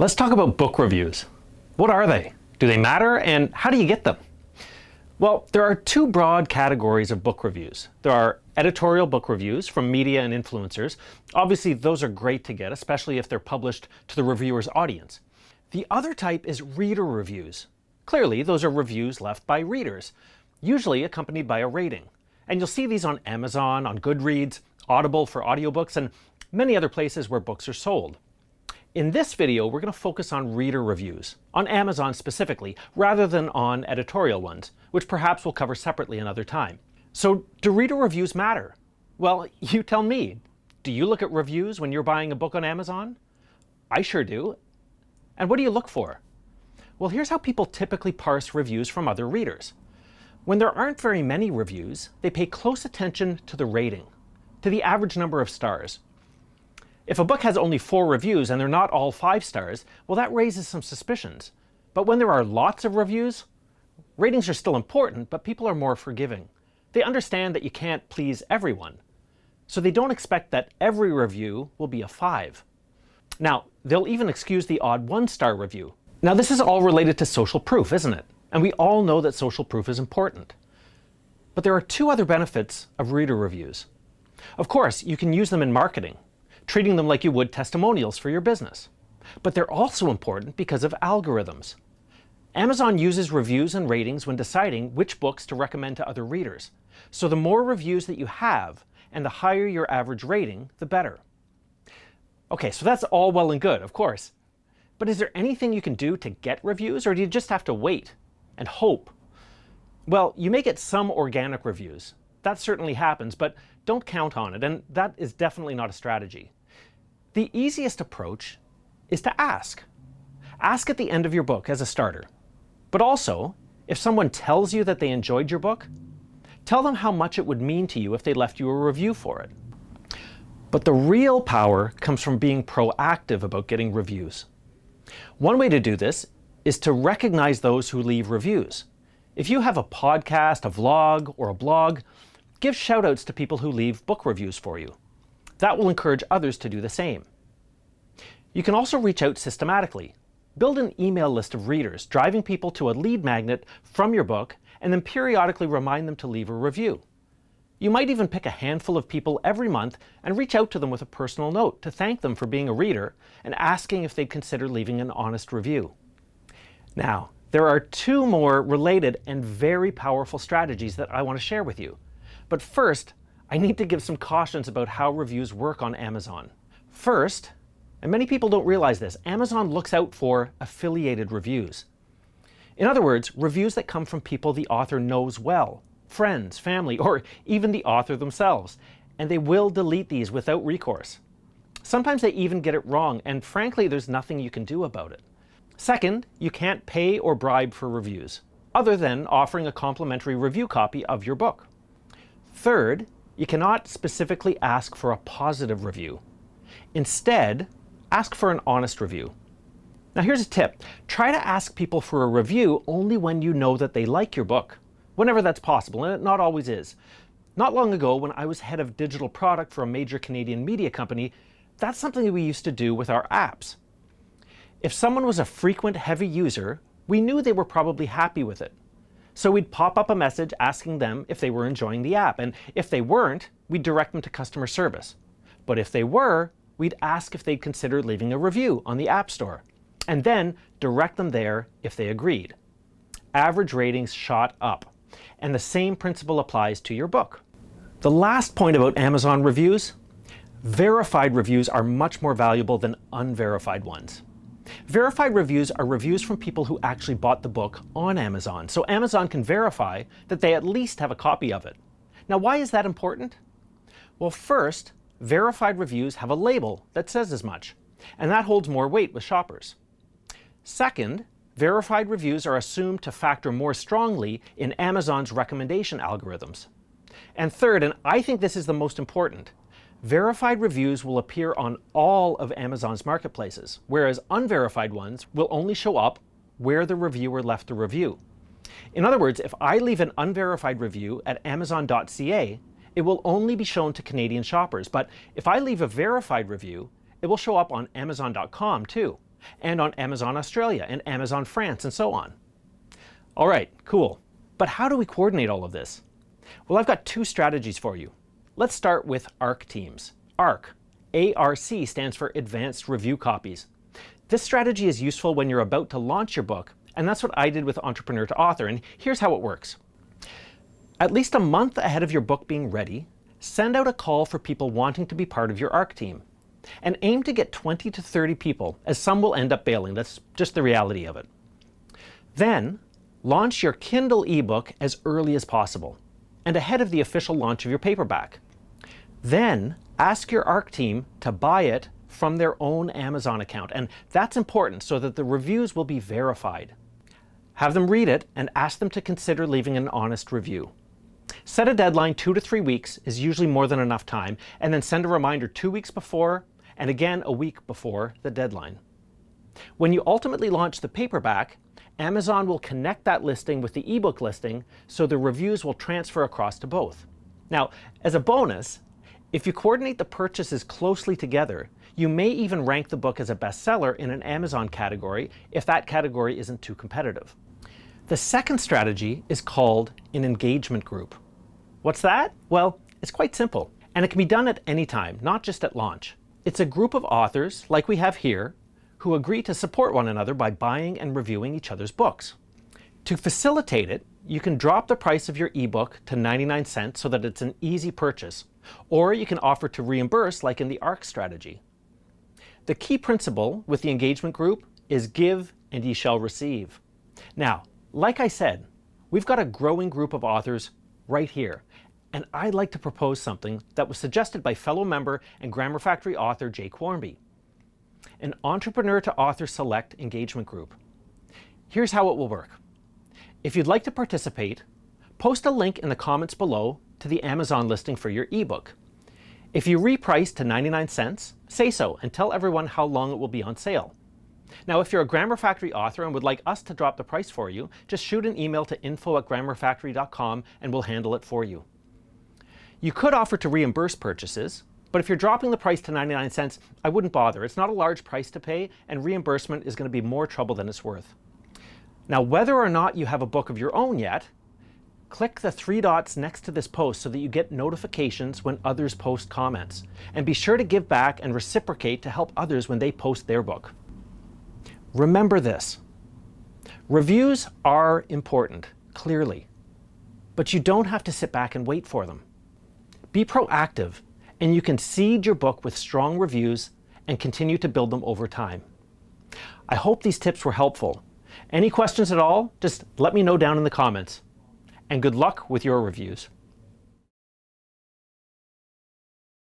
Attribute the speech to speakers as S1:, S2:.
S1: Let's talk about book reviews. What are they? Do they matter? And how do you get them? Well, there are two broad categories of book reviews. There are editorial book reviews from media and influencers. Obviously, those are great to get, especially if they're published to the reviewer's audience. The other type is reader reviews. Clearly, those are reviews left by readers, usually accompanied by a rating. And you'll see these on Amazon, on Goodreads, Audible for audiobooks, and many other places where books are sold. In this video, we're going to focus on reader reviews, on Amazon specifically, rather than on editorial ones, which perhaps we'll cover separately another time. So, do reader reviews matter? Well, you tell me. Do you look at reviews when you're buying a book on Amazon? I sure do. And what do you look for? Well, here's how people typically parse reviews from other readers. When there aren't very many reviews, they pay close attention to the rating, to the average number of stars. If a book has only 4 reviews and they're not all 5 stars, well, that raises some suspicions. But when there are lots of reviews, ratings are still important, but people are more forgiving. They understand that you can't please everyone. So they don't expect that every review will be a 5. Now, they'll even excuse the odd 1-star review. Now, this is all related to social proof, isn't it? And we all know that social proof is important. But there are 2 other benefits of reader reviews. Of course, you can use them in marketing, treating them like you would testimonials for your business. But they're also important because of algorithms. Amazon uses reviews and ratings when deciding which books to recommend to other readers. So the more reviews that you have, and the higher your average rating, the better. Okay, so that's all well and good, of course. But is there anything you can do to get reviews, or do you just have to wait and hope? Well, you may get some organic reviews. That certainly happens, but don't count on it, and that is definitely not a strategy. The easiest approach is to ask. Ask at the end of your book as a starter. But also, if someone tells you that they enjoyed your book, tell them how much it would mean to you if they left you a review for it. But the real power comes from being proactive about getting reviews. One way to do this is to recognize those who leave reviews. If you have a podcast, a vlog, or a blog, give shout-outs to people who leave book reviews for you. That will encourage others to do the same. You can also reach out systematically. Build an email list of readers, driving people to a lead magnet from your book, and then periodically remind them to leave a review. You might even pick a handful of people every month and reach out to them with a personal note to thank them for being a reader and asking if they'd consider leaving an honest review. Now, there are 2 more related and very powerful strategies that I want to share with you. But first, I need to give some cautions about how reviews work on Amazon. First, and many people don't realize this, Amazon looks out for affiliated reviews. In other words, reviews that come from people the author knows well, friends, family, or even the author themselves, and they will delete these without recourse. Sometimes they even get it wrong, and frankly, there's nothing you can do about it. Second, you can't pay or bribe for reviews, other than offering a complimentary review copy of your book. Third, you cannot specifically ask for a positive review. Instead, ask for an honest review. Now here's a tip. Try to ask people for a review only when you know that they like your book, whenever that's possible, and it not always is. Not long ago, when I was head of digital product for a major Canadian media company, that's something that we used to do with our apps. If someone was a frequent heavy user, we knew they were probably happy with it. So we'd pop up a message asking them if they were enjoying the app, and if they weren't, we'd direct them to customer service. But if they were, we'd ask if they'd consider leaving a review on the App Store, and then direct them there if they agreed. Average ratings shot up, and the same principle applies to your book. The last point about Amazon reviews: verified reviews are much more valuable than unverified ones. Verified reviews are reviews from people who actually bought the book on Amazon, so Amazon can verify that they at least have a copy of it. Now, why is that important? Well, first, verified reviews have a label that says as much, and that holds more weight with shoppers. Second, verified reviews are assumed to factor more strongly in Amazon's recommendation algorithms. And third, and I think this is the most important, verified reviews will appear on all of Amazon's marketplaces, whereas unverified ones will only show up where the reviewer left the review. In other words, if I leave an unverified review at Amazon.ca, it will only be shown to Canadian shoppers. But if I leave a verified review, it will show up on Amazon.com too. and on Amazon Australia and Amazon France and so on. All right, cool. But how do we coordinate all of this? Well, I've got two strategies for you. Let's start with ARC teams. ARC, A-R-C, stands for Advanced Review Copies. This strategy is useful when you're about to launch your book, and that's what I did with Entrepreneur to Author, and here's how it works. At least a month ahead of your book being ready, send out a call for people wanting to be part of your ARC team, and aim to get 20 to 30 people, as some will end up bailing. That's just the reality of it. Then, launch your Kindle ebook as early as possible, and ahead of the official launch of your paperback. Then, ask your ARC team to buy it from their own Amazon account, and that's important so that the reviews will be verified. Have them read it and ask them to consider leaving an honest review. Set a deadline. 2 to 3 weeks is usually more than enough time, and then send a reminder 2 weeks before and again a week before the deadline. When you ultimately launch the paperback, Amazon will connect that listing with the ebook listing so the reviews will transfer across to both. Now, as a bonus, if you coordinate the purchases closely together, you may even rank the book as a bestseller in an Amazon category if that category isn't too competitive. The second strategy is called an engagement group. What's that? Well, it's quite simple, and it can be done at any time, not just at launch. It's a group of authors, like we have here, who agree to support one another by buying and reviewing each other's books. To facilitate it, you can drop the price of your ebook to 99 cents so that it's an easy purchase, or you can offer to reimburse like in the ARC strategy. The key principle with the engagement group is give and ye shall receive. Now, like I said, we've got a growing group of authors right here, and I'd like to propose something that was suggested by fellow member and Grammar Factory author Jake Hornby. An Entrepreneur to Author Select engagement group. Here's how it will work. If you'd like to participate, post a link in the comments below to the Amazon listing for your ebook. If you reprice to 99 cents, say so and tell everyone how long it will be on sale. Now, if you're a Grammar Factory author and would like us to drop the price for you, just shoot an email to info@grammarfactory.com and we'll handle it for you. You could offer to reimburse purchases, but if you're dropping the price to 99 cents, I wouldn't bother. It's not a large price to pay, and reimbursement is going to be more trouble than it's worth. Now, whether or not you have a book of your own yet, click the 3 dots next to this post so that you get notifications when others post comments. And be sure to give back and reciprocate to help others when they post their book. Remember this. Reviews are important, clearly, but you don't have to sit back and wait for them. Be proactive, and you can seed your book with strong reviews and continue to build them over time. I hope these tips were helpful. Any questions at all, just let me know down in the comments. And good luck with your reviews.